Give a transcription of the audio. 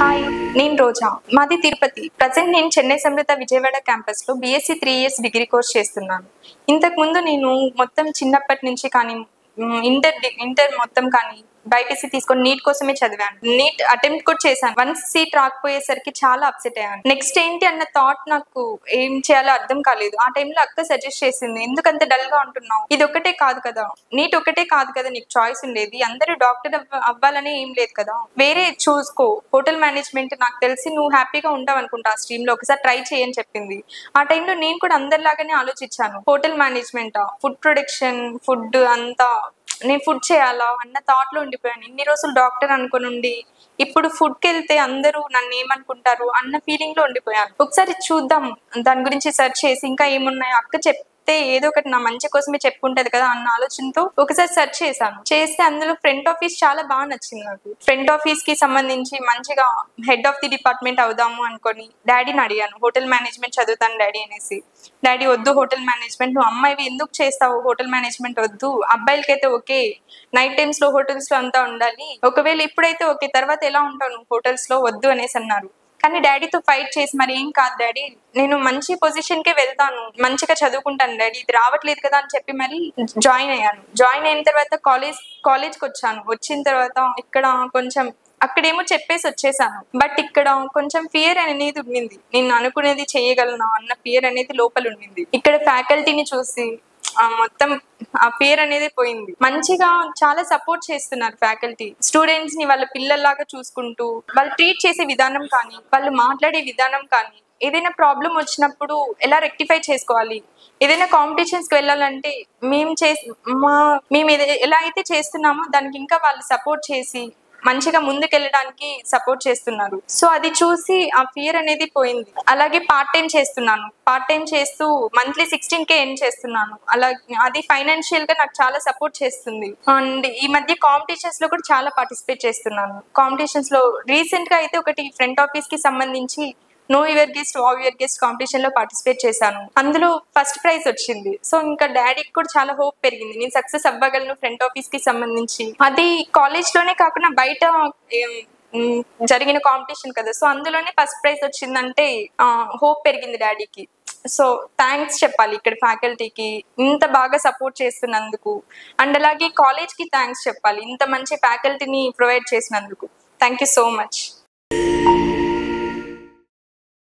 Hi, నేను రోజా. మాది Tirupati. Present నేను చెన్నై సమృత విజయవాడ క్యాంపస్లో బీఎస్సీ 3 ఇయర్స్ డిగ్రీ కోర్స్ చేస్తున్నాను. ఇంతకుముందు నేను మొత్తం చిన్నప్పటి నుంచి కానీ ఇంటర్ మొత్తం కానీ బైపీసీ తీసుకొని నీట్ కోసమే చదివాను. నీట్ అటెంప్ట్ కూడా చేశాను. 1 సీట్ రాకపోయేసరికి చాలా అప్సెట్ అయ్యాను. నెక్స్ట్ ఏంటి అన్న థాట్ నాకు ఏం చేయాలో అర్థం కాలేదు. ఆ టైంలో అక్క సజెస్ట్ చేసింది, ఎందుకంత డల్ గా ఉంటున్నావు, ఇది ఒకటే కాదు కదా, నీట్ ఒకటే కాదు కదా నీకు చాయిస్ ఉండేది, అందరూ డాక్టర్ అవ్వాలని ఏం లేదు కదా, వేరే చూసుకో, హోటల్ మేనేజ్మెంట్ నాకు తెలిసి నువ్వు హ్యాపీగా ఉంటావు అనుకుంటా ఆ స్ట్రీమ్ లో, ఒకసారి ట్రై చేయని చెప్పింది. ఆ టైంలో నేను కూడా అందరిలాగానే ఆలోచించాను. Hotel management, food production, food అంతా నేను ఫుడ్ చేయాలా అన్న థాట్ లో ఉండిపోయాను. ఇన్ని రోజులు డాక్టర్ అనుకుని ఉండి ఇప్పుడు ఫుడ్కి వెళ్తే అందరూ నన్ను ఏమనుకుంటారు అన్న ఫీలింగ్ లో ఉండిపోయాను. ఒకసారి చూద్దాం దాని గురించి సెర్చ్ చేసి ఇంకా ఏమున్నాయో అక్క చెప్తే ఏదో ఒకటి నా మంచి కోసమే చెప్పుకుంటది కదా అన్న ఆలోచనతో ఒకసారి సెర్చ్ చేశాను. చేస్తే అందులో ఫ్రంట్ ఆఫీస్ చాలా బాగా నచ్చింది నాకు. ఫ్రంట్ ఆఫీస్ కి సంబంధించి మంచిగా హెడ్ ఆఫ్ ది డిపార్ట్మెంట్ అవుదాము అనుకొని డాడీని అడిగాను, హోటల్ మేనేజ్మెంట్ చదువుతాను డాడీ అనేసి. డాడీ వద్దు హోటల్ మేనేజ్మెంట్, నువ్వు అమ్మాయివి ఎందుకు చేస్తావు, హోటల్ మేనేజ్మెంట్ వద్దు, అబ్బాయిలకైతే ఓకే, నైట్ టైమ్స్ లో హోటల్స్ లో అంతా ఉండాలి, ఒకవేళ ఇప్పుడైతే ఓకే, తర్వాత ఎలా ఉంటావు నువ్వు హోటల్స్ లో, వద్దు అనేసి అన్నారు. కానీ డాడీతో ఫైట్ చేసి మరి ఏం కాదు డాడీ, నేను మంచి పొజిషన్ కే వెళ్తాను, మంచిగా చదువుకుంటాను డాడీ, ఇది రావట్లేదు కదా అని చెప్పి మరి జాయిన్ అయ్యాను. జాయిన్ అయిన తర్వాత కాలేజ్కి వచ్చాను. వచ్చిన తర్వాత ఇక్కడ కొంచెం అక్కడేమో చెప్పేసి వచ్చేసాను, బట్ ఇక్కడ కొంచెం ఫియర్ అనేది ఉండింది. నేను అనుకునేది చేయగలనా అన్న ఫియర్ అనేది లోపల ఉండింది. ఇక్కడ ఫ్యాకల్టీని చూసి మొత్తం ఆ ఫియర్ అనేది పోయింది. మంచిగా చాలా సపోర్ట్ చేస్తున్నారు ఫ్యాకల్టీ. స్టూడెంట్స్ ని వాళ్ళ పిల్లల్లాగా చూసుకుంటూ వాళ్ళు ట్రీట్ చేసే విధానం కానీ, వాళ్ళు మాట్లాడే విధానం కానీ, ఏదైనా ప్రాబ్లం వచ్చినప్పుడు ఎలా రెక్టిఫై చేసుకోవాలి, ఏదైనా కాంపిటీషన్స్ కి వెళ్ళాలంటే మేము ఎలా అయితే చేస్తున్నామో దానికి ఇంకా వాళ్ళు సపోర్ట్ చేసి మంచిగా ముందుకెళ్ళడానికి సపోర్ట్ చేస్తున్నారు. సో అది చూసి ఆ ఫియర్ అనేది పోయింది. అలాగే పార్ట్ టైం చేస్తున్నాను. పార్ట్ టైం చేస్తూ మంత్లీ 16K ఎర్న్ చేస్తున్నాను. అలా అది ఫైనాన్షియల్ గా నాకు చాలా సపోర్ట్ చేస్తుంది. అండ్ ఈ మధ్య కాంపిటీషన్స్ లో కూడా చాలా పార్టిసిపేట్ చేస్తున్నాను. కాంపిటీషన్స్ లో రీసెంట్ గా అయితే ఒకటి ఫ్రంట్ ఆఫీస్ కి సంబంధించి know your guest wow your guest competition లో పార్టిసిపేట్ చేశాను. అందులో ఫస్ట్ ప్రైజ్ వచ్చింది. సో ఇంకా డాడీకి కూడా చాలా హోప్ పెరిగింది, నేను సక్సెస్ అవ్వగలను ఫ్రంట్ ఆఫీస్ కి సంబంధించి. అది కాలేజ్ లోనే కాకుండా బయట జరిగిన కాంపిటీషన్ కదా, సో అందులోనే ఫస్ట్ ప్రైజ్ వచ్చిందంటే హోప్ పెరిగింది డాడీకి. సో థ్యాంక్స్ చెప్పాలి ఇక్కడ ఫ్యాకల్టీకి ఇంత బాగా సపోర్ట్ చేస్తున్నందుకు. అండ్ అలాగే కాలేజ్కి థ్యాంక్స్ చెప్పాలి ఇంత మంచి ఫ్యాకల్టీని ప్రొవైడ్ చేసినందుకు. Thank you so much.